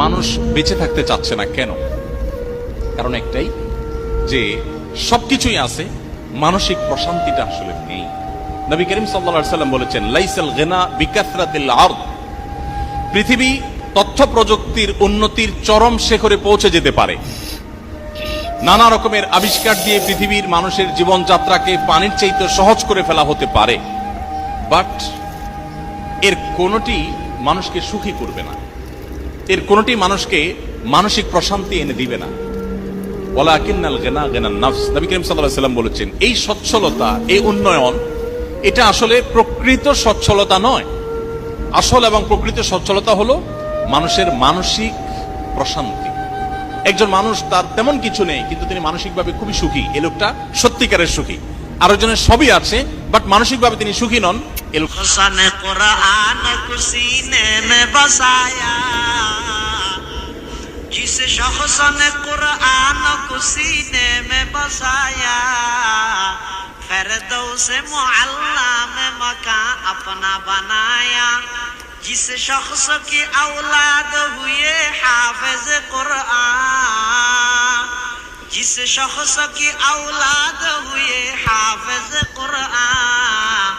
মানুষ বেঁচে থাকতে চাচ্ছে না কেন? কারণ একটাই, যে সবকিছুই আছে, মানসিক প্রশান্তিটা আসলে নেই। নবী করিম সাল্লাল্লাহু আলাইহি সাল্লাম বলেছেন, লাইসাল গিনা বিকাসরাতিল আরদ। পৃথিবী তথ্য প্রযুক্তির উন্নতির চরম শিখরে পৌঁছে যেতে পারে, নানা রকমের আবিষ্কার দিয়ে পৃথিবীর মানুষের জীবনযাত্রাকে পানির চাইতে সহজ করে ফেলা হতে পারে, বাট এর কোনটি মানুষকে সুখী করবে না, এর কোনটি মানুষকে মানসিক প্রশান্তি এনে দিবে না। ওয়ালাকিন্নাল গিনা গিনান নাফস। নবী করিম সাল্লাল্লাহু আলাইহি সাল্লাম বলেছেন, এই সচ্ছলতা, এই উন্নয়ন, এটা আসলে প্রকৃত সচ্ছলতা নয়। আসল এবং প্রকৃত সচ্ছলতা হলো মানুষের মানসিক প্রশান্তি। একজন মানুষ, তার তেমন কিছু নেই কিন্তু তিনি মানসিকভাবে খুবই সুখী, এই লোকটা সত্যিকারের সুখী। আরেকজনের সবই আছে বাট মানসিকভাবে তিনি সুখী নন, এই লোক। जिस शख्स ने कुरान को सीने में बसाया, फिरदौस मुअल्ला में मकान अपना बनाया। जिस शख्स की औलाद हुए हाफिज कुरान, जिस शख्स की औलाद हुए हाफिज कुरान,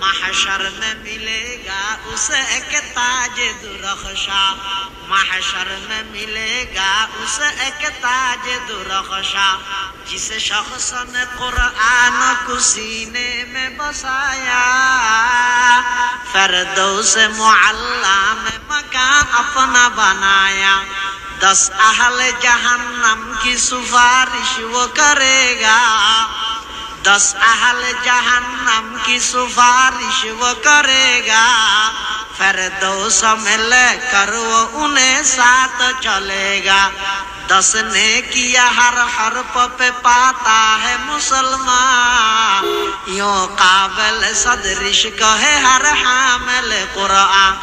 महशर में मिलेगा उसे एक ताज दुरख्शा, महशर में मिलेगा उसे एक ताज दुरख्शा। जिस शख्स ने कुरान को सीने में बसाया, फिरदौस मुअल्ला में मकान अपना बनाया। 10 अहल जहन्नम की सिफारिश वो करेगा, 10 अहल जहन्नम की सिफारिश वो करेगा। फिरदौस में लेकर वो उन्हें साथ चलेगा। 10 ने किया हर हर्फ पे पाता है मुसलमान, यूं काबिल सदरिश कहे हर हामिल कुरान।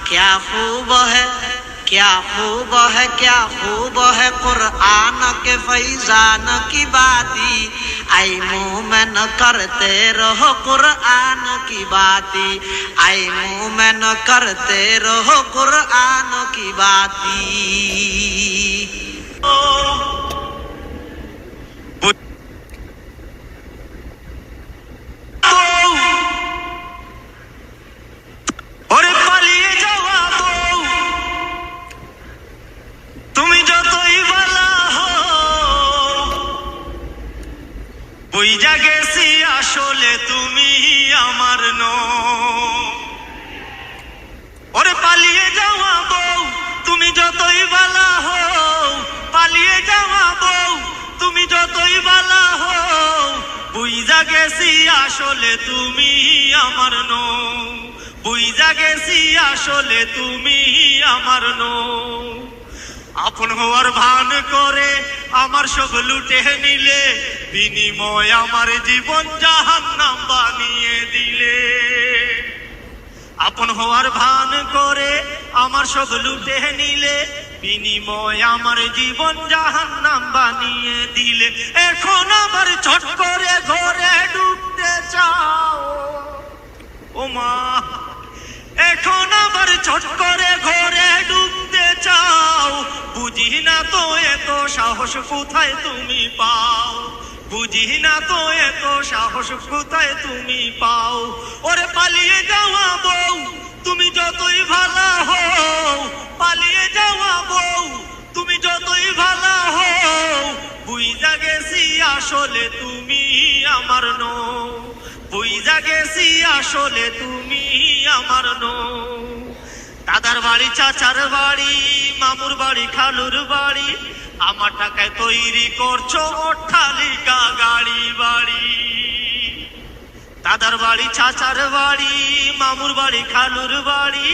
क्या खूब है, क्या खूब है, क्या खूब है कुरान के फैजान की बाती। आई मोमिन करते रहो कुरान की बाती, आई मोमिन करते रहो कुरान की बाती। বুঝা গেছি আসলে তুমি আমার নও। ওরে পালিয়ে যাওয়া বউ, তুমি যতই বালা হও, পালিয়ে যাওয়া বউ, তুমি যতই বালা হও, বুঝা গেছি আসলে তুমি আমার নও, বুঝা গেছি আসলে তুমি আমার নও। আপন হওয়ার ভান করে আমার সব লুটে নিলে, বিনিময় আমার জীবন জাহান্নাম বানিয়ে দিলে। আপন হওয়ার ভান করে আমার সব লুটে নিলে, বিনিময় আমার জীবন জাহান্নাম বানিয়ে দিলে। এখন আবার ছট করে ঘরে ঢুকতে চাও ও মা, এখন আবার ছট করে ঘরে ঢুকতে চাও। বুঝি না তো এত সাহস কোথায় তুমি পাও, বুঝি না তো এত সাহস কোথায় তুমি পাও। ওরে পালিয়ে যাওয়া বউ, তুমি যতই ভালো হও, পালিয়ে যাওয়া বউ, তুমি যতই ভালো হও, বুঝা গেছি আসলে তুমি আমার নও, বুঝা গেছি আসলে তুমি আমার নও। দাদার বাড়ি, চাচার বাড়ি, মামুর বাড়ি, খালুর বাড়ি, আমার টাকায় তৈরি করছো অট্টালিকা গাড়ি বাড়ি। দাদার বাড়ি, চাচার বাড়ি, মামুর বাড়ি, খালুর বাড়ি,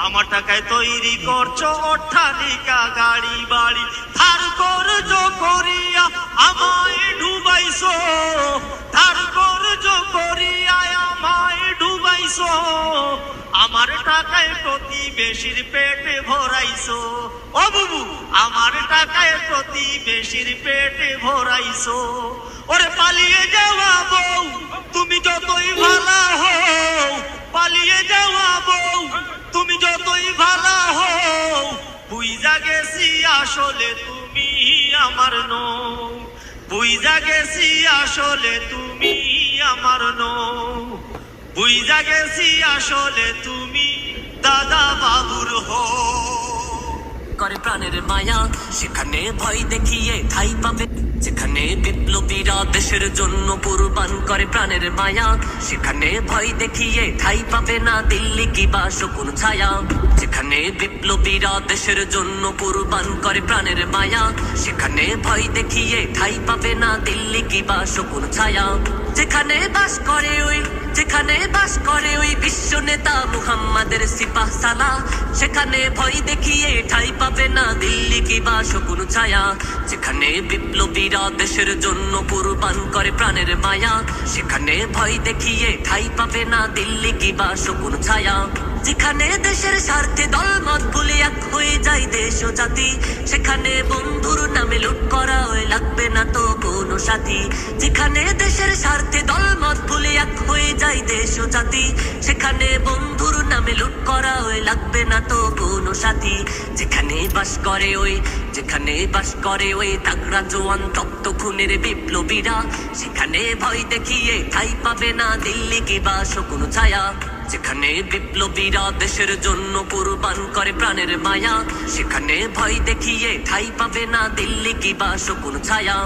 আমার টাকায় তৈরি করছো অট্টালিকা গাড়ি বাড়ি। ধার কর্জ করিয়া আমায় ডুবাইছো, ধার কর্জ করিয়া আমায় ডুবাইছো। আমার টাকায় প্রতিবেশীর পেটে ভরাইছো, ও বুবু আমার টাকায় প্রতিবেশীর পেটে ভরাইছো। ওরে পালিয়ে যাওয়া বউ তুমি যতই ভালা হও, পালিয়ে যাওয়া বউ তুমি যতই ভালা হও, বুইজা গেছি আসলে তুমি আমার নও, বুইজা গেছি আসলে তুমি আমার নও, বুইজা গেছি আসলে তুমি দাদা বাবুর হও। করে প্রাণের মায়া সেখানে ভয় দেখিয়ে ঠাই পাবে, যেখানে বিপ্লবীরা দেশের জন্য কুরবান করে প্রাণের মায়া, সেখানে ভয় দেখিয়ে ঠাই পাবে না দিল্লি কিবা শকুন ছায়া। যেখানে বিপ্লবীরা দেশের জন্য কুরবান করে প্রাণের মায়া, সেখানে ভয় দেখিয়ে ঠাই পাবে না দিল্লি কিবা শকুন ছায়া। যেখানে বাস করে ওই, যেখানে বাস করে ওই বিশ্ব নেতা মুহাম্মাদের সিপাহ সালা, সেখানে ভয় দেখিয়ে ঠাই পাবে না দিল্লি কিবা শকুন ছায়া। যেখানে বিপ্লবীরা দেশের জন্য কুরবান করে প্রাণের মায়া, সেখানে ভয় দেখিয়ে ঠাই পাবে না দিল্লি কিবা শকুন ছায়া। যেখানে দেশের স্বার্থে দলমত ভুলে এক হয়ে যায় দেশ ও জাতি, সেখানে বন্ধুর নামে লুট করা ওই লাগবে না তো কোনো সাথী। যেখানে দেশের স্বার্থে দলমত ভুলে এক হয়ে যায় দেশ ও জাতি, সেখানে বন্ধুর নামে লুট করা ওই লাগবে না তো কোনো সাথী। যেখানে বাস করে ওই, যেখানে বাস করে ওই তাগড়া জওয়ান তপ্ত খুনের বিপ্লবীরা, সেখানে ভয় দেখিয়ে ঠাই পাবে না দিল্লি কিবা শকুন ছায়া। যেখানে বিপ্লবীরা দেশের জন্য কুরবান করে প্রাণের মায়া, সেখানে ভয় দেখিয়ে ঠাই পাবে না দিল্লি কিবা শকুন ছায়া।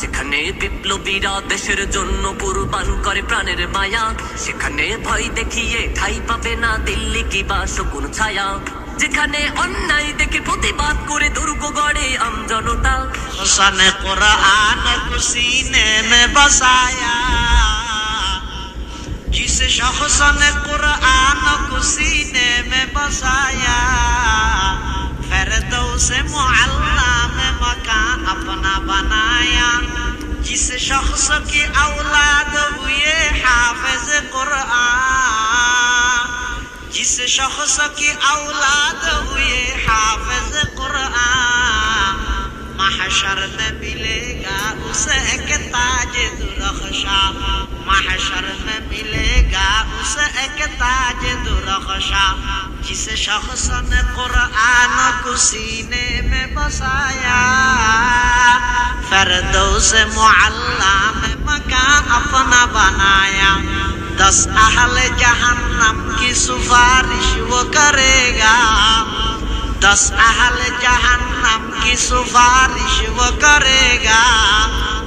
যেখানে বিপ্লবীরা দেশের জন্য কুরবান করে প্রাণের মায়া, সেখানে ভয় দেখিয়ে ঠাই পাবে না দিল্লি কিবা শকুন ছায়া। যেখানে অন্যায় দেখে প্রতিবাদ করে দুর্গ গড়ে আমজনতা, हुस्न कुरान को सीने में बसाया, जिस शख्स ने कुरान को सीने में बसाया, फिरदौस मुअल्ला में मकान अपना बनाया। जिस शख्स की औलाद हुए हाफिज कुरान, जिस शख्स की औलाद हुए हाफिज कुरान, महशर में मिलेगा उसे एक ताज दुरख्शा, महशर में मिलेगा उसे एक ताज दुरख्शा। जिस शख्स ने कुरान को सीने में बसाया, फिरदौस मुअल्ला में मकान अपना बनाया। 10 अहले जहन्नम की सिफारिश वो करेगा, 10 अहले जहन्नम की सिफारिश वो करेगा।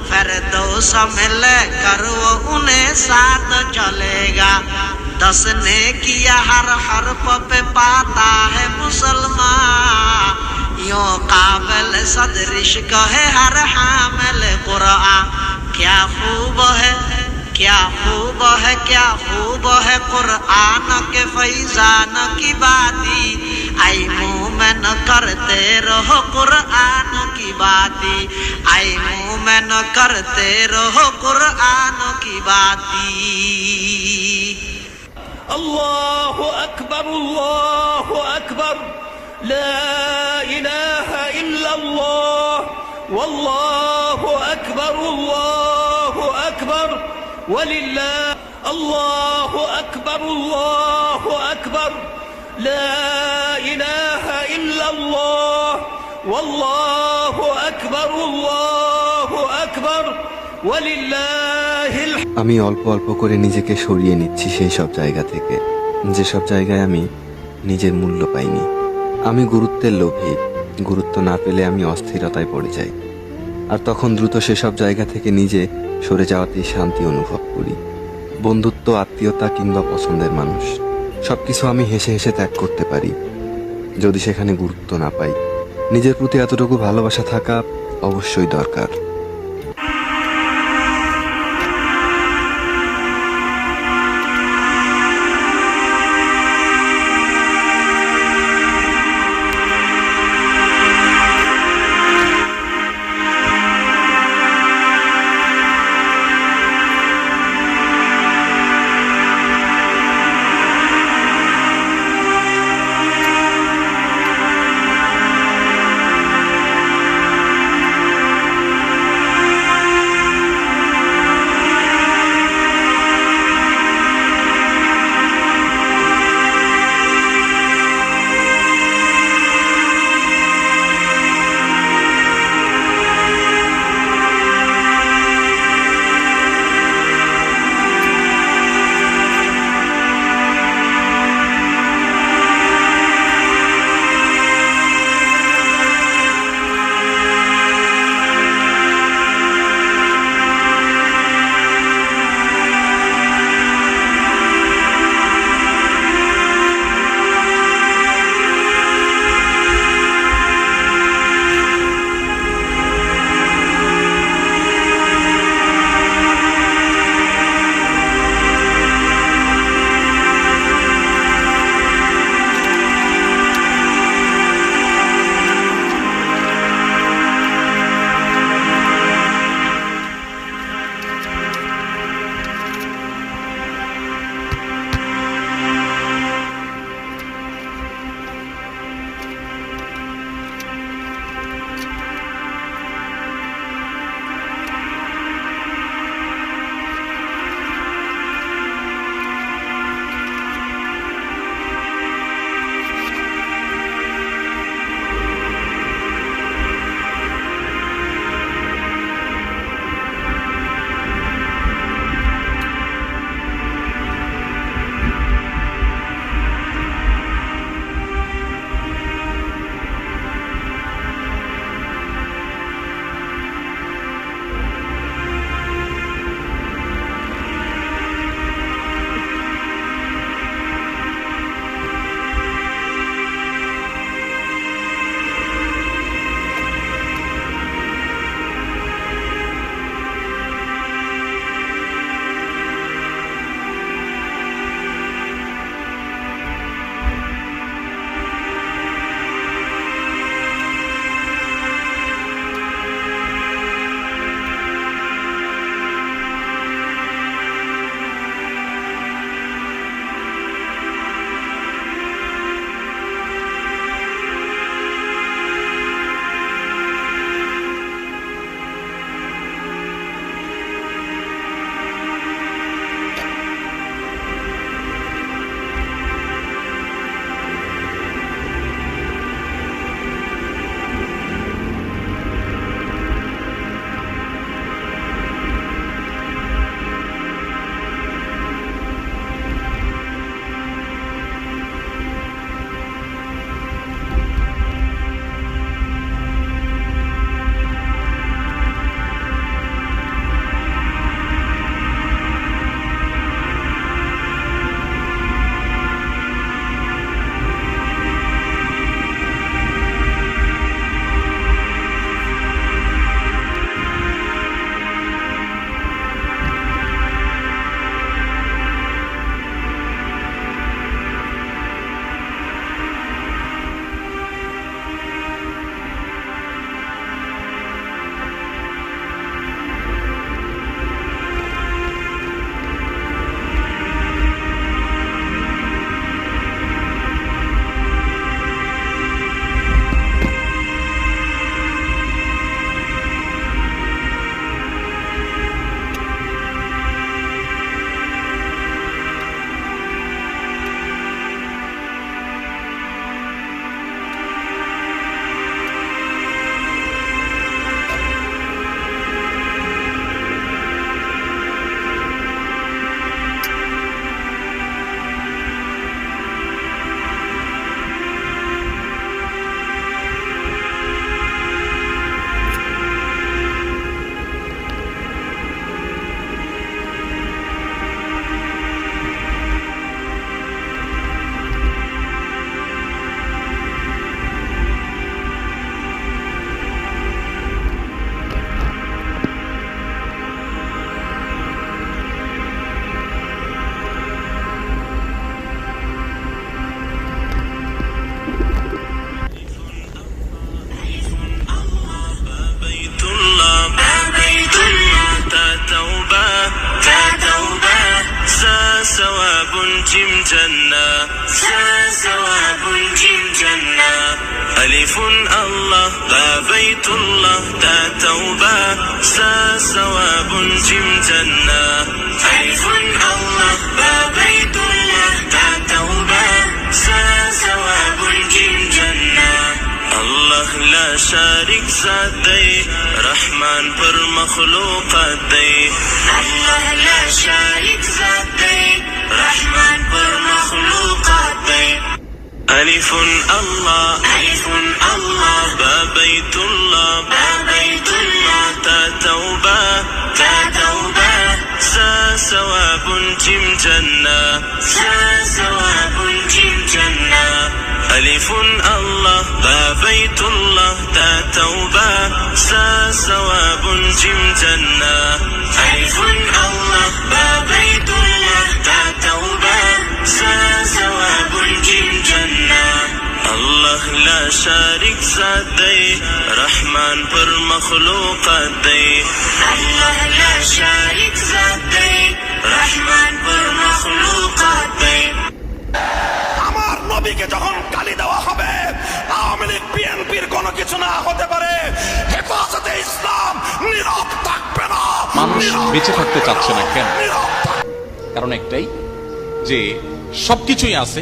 फिरदौस में लेकर वो उन्हें साथ चलेगा। 10 ने किया हर हर्फ पे पाता है मुसलमान, यूं काबिल सदर इश्क है हर हामिल कुरान। क्या खूब है, क्या खूब है, क्या खूब है कुरान के फैजान की बाती। आई मोमिन करते रहो कुरान की बाती, आई मोमिन करते रहो कुरान की बाती। الله أكبر الله أكبر لا إله إلا الله والله أكبر الله أكبر ولله الله أكبر الله أكبر لا إله إلا الله والله أكبر الله أكبر ولله الحمد। আমি অল্প অল্প করে নিজেকে সরিয়ে নিচ্ছি সেই সব জায়গা থেকে, যেসব জায়গায় আমি নিজের মূল্য পাইনি। আমি গুরুত্বের লোভী, গুরুত্ব না পেলে আমি অস্থিরতায় পড়ে যাই, আর তখন দ্রুত সেসব জায়গা থেকে নিজে সরে যাওয়াতেই শান্তি অনুভব করি। বন্ধুত্ব, আত্মীয়তা কিংবা পছন্দের মানুষ, সবকিছু আমি হেসে হেসে ত্যাগ করতে পারি যদি সেখানে গুরুত্ব না পাই। নিজের প্রতি এতটুকু ভালোবাসা থাকা অবশ্যই দরকার। جيم جنة سا ثواب جيم جنة ألف الله با بيت الله تا توبة سا ثواب جيم جنة ألف الله با بيت الله تا توبة سا ثواب جيم جنة الله لا شارك ذات دی رحمان پر مخلوقات دی الله لا شارك ذات دی رحمان پر مخلوقات دی ألف الله با بيت الله تا توبة سا ثواب جيم جنة ألف الله با بيت الله تا توبة سا ثواب جيم جنة ألف الله با بيت الله تا توبة سا ثواب جيم جنة الله لا شارك ذات دی رحمان پر مخلوقات دی الله لا شارك ذات دی رحمان پر مخلوقات دی আমার নবীকে যখন গালি দেওয়া হবে আওয়ামী লীগ বিএনপির কোনো কিছু না হতে পারে, হেফাজতে ইসলাম নীরব থাকবে না। মানুষ বেঁচে থাকতে চাচ্ছে না কেন? নীরব কারণ একটাই যে সবকিছুই আছে,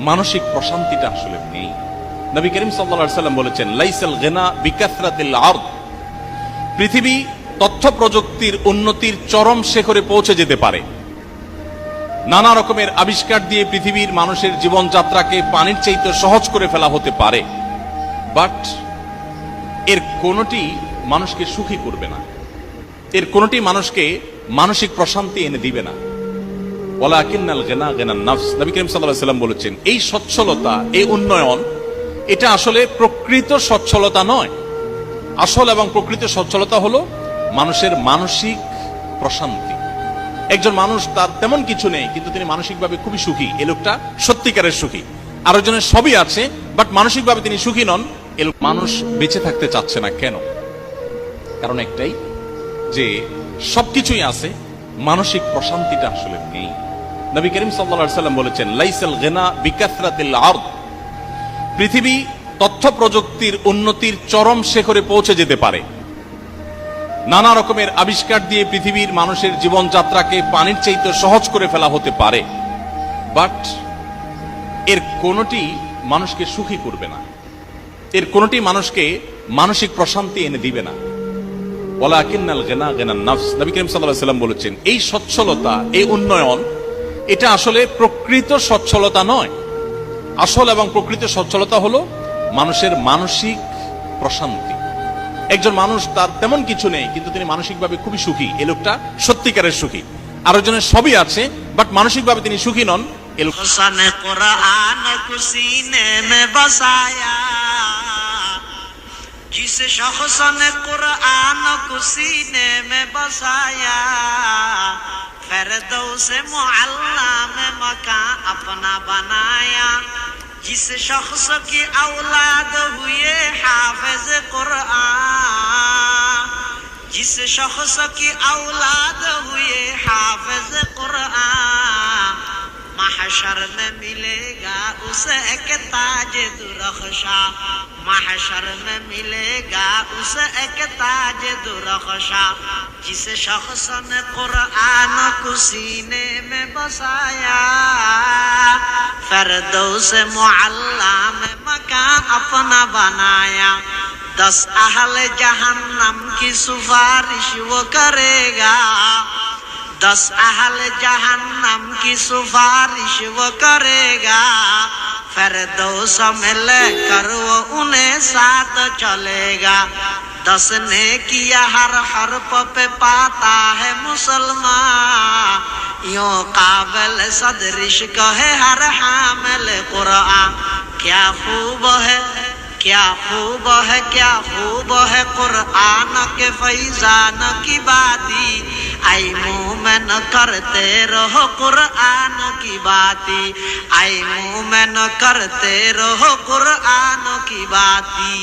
মানসিক প্রশান্তিটা আসলে নেই। নবী করিম সাল্লাল্লাহু আলাইহি সাল্লাম বলেছেন লাইসাল গিনা বিকাসরাতিল আরদ, পৃথিবী তথ্য প্রযুক্তির উন্নতির চরম শিখরে পৌঁছে যেতে পারে, নানা রকমের আবিষ্কার দিয়ে পৃথিবীর মানুষের জীবনযাত্রাকে পানির চাইতে সহজ করে ফেলা হতে পারে, বাট এর কোনটি মানুষকে সুখী করবে না, এর কোনটি মানুষকে মানসিক প্রশান্তি এনে দিবে না। ওয়ালাকিন্নাল গিনা গিনান নাফস, নবী করিম সাল্লাল্লাহু আলাইহি সাল্লাম বলেছেন এই সচ্ছলতা, এই উন্নয়ন, এটা আসলে প্রকৃত সচ্ছলতা নয়। আসল এবং প্রকৃত সচ্ছলতা হলো মানুষের মানসিক প্রশান্তি। একজন মানুষ তার তেমন কিছু নেই কিন্তু তিনি মানসিকভাবে খুবই সুখী, এ লোকটা সত্যিকারের সুখী। আরেকজনের সবই আছে বাট মানসিকভাবে তিনি সুখী নন, এ লোক মানুষ বেঁচে থাকতে চাচ্ছে না কেন? কারণ একটাই যে সবকিছুই আছে, মানসিক প্রশান্তিটা আসলে নেই। নবী করিম সাল্লাল্লাহু আলাইহি সাল্লাম বলেছেন লাইসাল গিনা বিকাসরাতিল আরদ, পৃথিবী তথ্য প্রযুক্তির উন্নতির চরম শিখরে পৌঁছে যেতে পারে, নানা রকমের আবিষ্কার দিয়ে পৃথিবীর মানুষের জীবনযাত্রাকে পানির চাইতে সহজ করে ফেলা হতে পারে, বাট এর কোনটি মানুষকে সুখী করবে না, এর কোনটি মানুষকে মানসিক প্রশান্তি এনে দিবে না। ওয়ালাকিন্নাল গিনা গিনান নাফস, নবী করিম সাল্লাল্লাহু আলাইহি সাল্লাম বলেছেন এই সচ্ছলতা, এই উন্নয়ন, এটা আসলে প্রকৃত সচ্ছলতা নয়। আসল এবং প্রকৃত সচ্ছলতা হলো মানুষের মানসিক প্রশান্তি। একজন মানুষ তার তেমন কিছু নেই কিন্তু তিনি মানসিকভাবে খুবই সুখী, এ লোকটা সত্যিকারের সুখী। আরেকজনের সবই আছে বাট মানসিকভাবে তিনি সুখী নন, এ লোক हुस्न कुरान को सीने में बसाया, जिस शख्स ने कुरान को सीने में बसाया, फिरदौस मुअल्ला में मकान अपना बनाया, जिस शख्स की औलाद हुए हाफिज कुरान, जिस शख्स की औलाद हुए हाफिज कुरान, महशर में मिलेगा उसे एक ताज दुरख्शा, महशर में मिलेगा उसे एक ताज दुरख्शा, जिस शख्स ने कुरान को सीने में बसाया, फिरदौस मुअल्ला में मकान अपना बनाया, 10 अहले जहन्नम की सिफारिश वो करेगा, 10 अहले जहन्नम की सिफारिश वो करेगा, फिरदौस में लेकर वो उन्हें साथ चलेगा, 10 ने किया हर हरफ पे पाता है मुसलमान, यूं काबिल सदरिश कहे हर हामिल कुरान, क्या खूब है, क्या खूब है, क्या खूब है कुरान के फैजान की बाती, आई मोमेन करते रहो कुरान की बाती, आई मोमेन करते रहो कुरान की बाती।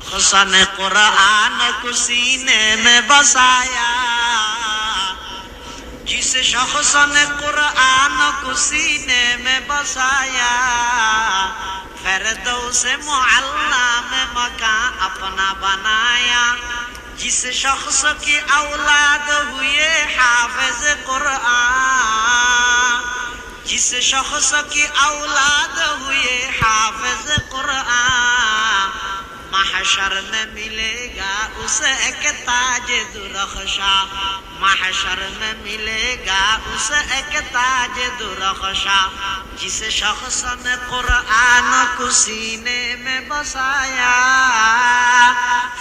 हुस्न कुरान को सीने में बसाया, जिस जिस शख्स ने कुरान को सीने में बसाया, फिरदौस मुअल्ला में मकान अपना बनाया। जिस शख्स की औलाद हुए हाफिज कुरान, जिस शख्स की औलाद हुए हाफिज कुरान, महशर में मिलेगा उसे एक ताज दुरख्शा, महशर में मिलेगा उसे एक ताज दुरख्शा। जिस शख्स ने कुरान को सीने में बसाया,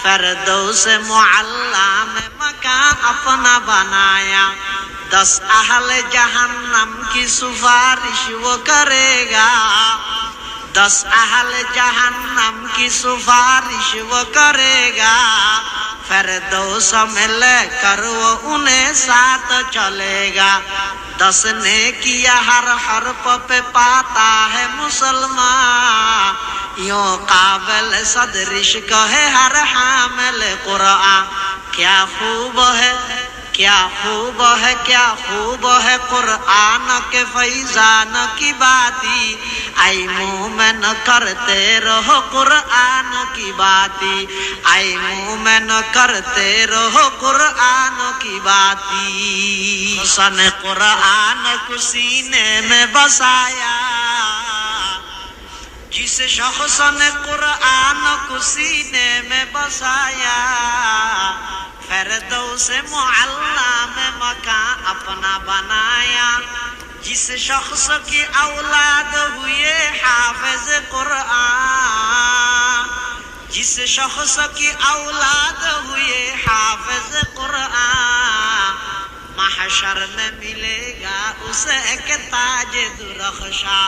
फिरदौस मुअल्ला में मकान अपना बनाया। 10 अहले जहन्नम की सिफारिश वो करेगा, 10 अहले जहन्नम की सिफारिश वो करेगा। फिरदौस में लेकर वो उन्हें साथ चलेगा। 10 ने किया हर हर्फ पे पाता है मुसलमान, यूं काबिल सदरिश कहे हर हामिल कुरान। क्या खूब है, क्या खूब है, क्या खूब है कुरान के फैजान की बाती। आई मोमिन करते रहो कुरान की बाती, आई मोमिन करते रहो कुरान की बाती। सन कुरान को सीने में बसाया, जिस शख्स ने कुरान को सीने में बसाया, फिरदौस मुअल्ला में मकान अपना बनाया। जिस शख्स की औलाद हुए हाफिज कुरान, जिस शख्स की औलाद हुए हाफिज कुरान, महशर में मिलेगा उसे एक ताज दुरख्शा,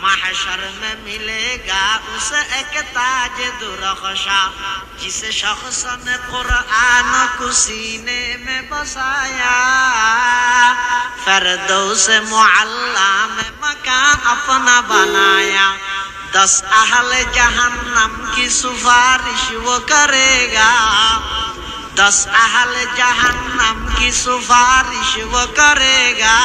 महशर में मिलेगा उसे एक ताज दुरख्शा। जिस शख्स ने कुरान को सीने में बसाया, फिरदौस मुअल्ला में मकान अपना बनाया। 10 अहले जहन्नम की सिफारिश वो करेगा, 10 अहले जहन्नम की सिफारिश वो करेगा।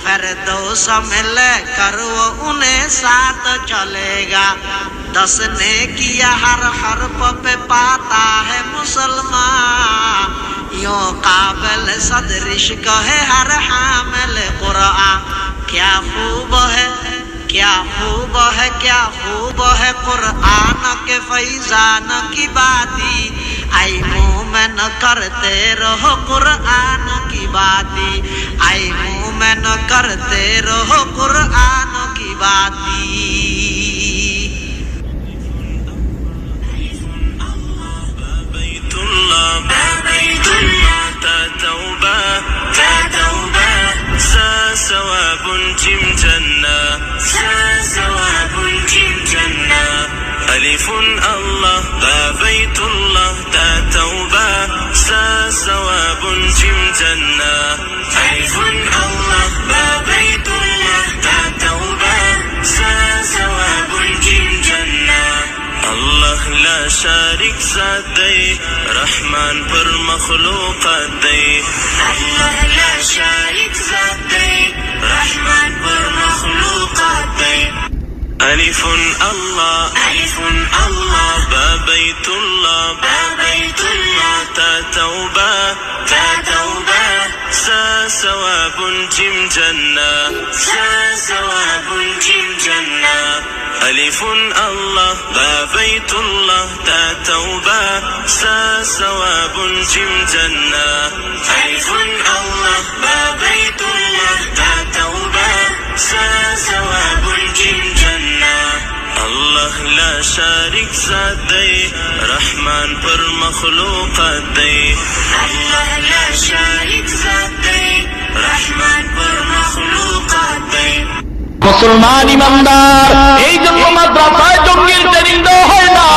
फिरदौस में लेकर वो उन्हें साथ चलेगा। 10 ने किया हर हर्फ पे पाता है मुसलमान, यूं काबिल सदरिश कहे हर हामिल कुरान। क्या खूब है, क्या खूब है, क्या खूब है कुरान के फैजान की बाती। आई मोमिन करते रहो कुरान की बाती, आई मोमिन करते रहो कुरान की बाती। ثواب جم جنة ثواب جم جنة ألف الله با بيت الله تا توبة ثواب جم جنة ألف الله با بيت الله تا توبة ثواب جم جنة الله لا شارك ذات دی رحمان پر مخلوقات دی الله لا شارك ذات دی رحمان پر مخلوقات دی ألف الله ألف الله با بيت الله با بيت الله تا توبة ثواب جم جنة ثواب جم جنة ألف الله با بيت الله تا توبة ثواب جم جنة ألف الله با بيت الله تا توبة ثواب جم جنة الله لا شارك ذات دی رحمان پر مخلوقات دی الله لا شارك ذات دی رحمان پر مخلوقات دی মুসলমান ইমানদার, এই জন্য মাদ্রাসায় জঙ্গির ট্রেনিং দেওয়া হয় না,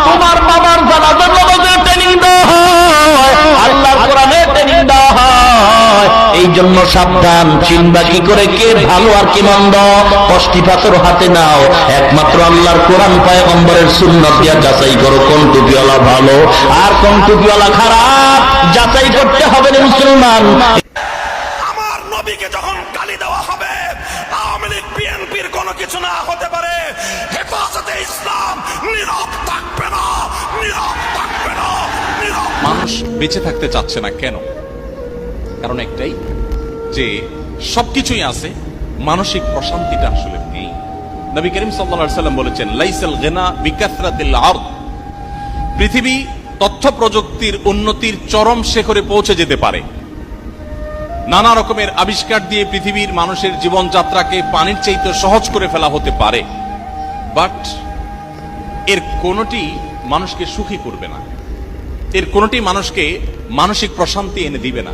তোমার বাবার জানাজার নামাজের ট্রেনিং দেওয়া হয়, আল্লাহর কোরআনের ট্রেনিং দেওয়া হয়। এই জন্য সাবধান, চিনবা কি করে কে ভালো আর কে মন্দ? কষ্টি পাথর হাতে নাও, একমাত্র আল্লাহর কোরআন পয়গম্বরের সুন্নাত দিয়া যাচাই করো কোন টুপিওয়ালা ভালো আর কোন টুপিওয়ালা খারাপ। যাচাই করতে হবে রে মুসলমান। না হতে পারে, হেফাজতে ইসলাম নীরব থাকবে না, নীরব থাকবে না, নীরব। মানুষ বেঁচে থাকতে চাচ্ছে না কেন? কারণ একটাই যে সবকিছুই আছে, মানসিক প্রশান্তিটা আসলে নেই। নবী করিম সাল্লাল্লাহু আলাইহি সাল্লাম বলেছেন, লাইসাল গিনা বিকাসরাতিল আরদ। পৃথিবী তথ্য প্রযুক্তির উন্নতির চরম শিখরে পৌঁছে যেতে পারে, নানা রকমের আবিষ্কার দিয়ে পৃথিবীর মানুষের জীবনযাত্রাকে পানির চাইতে সহজ করে ফেলা হতে পারে, বাট এর কোনটি মানুষকে সুখী করবে না, এর কোনটি মানুষকে মানসিক প্রশান্তি এনে দিবে না।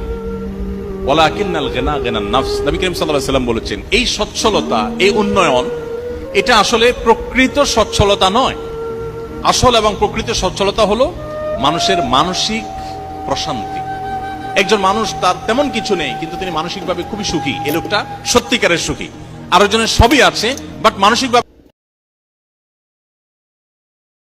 ওয়ালাকিন্নাল গিনা গিনান নাফস। নবী করিম সাল্লাল্লাহু আলাইহি সাল্লাম বলেছেন, এই সচ্ছলতা, এই উন্নয়ন, এটা আসলে প্রকৃত সচ্ছলতা নয়। আসল এবং প্রকৃত সচ্ছলতা হলো মানুষের মানসিক প্রশান্তি। একজন মানুষ, তার তেমন কিছু নেই কিন্তু তিনি মানসিকভাবে খুবই সুখী, এই লোকটা সত্যিকারের সুখী। আরেকজনের সবই আছে বাট মানসিকভাবে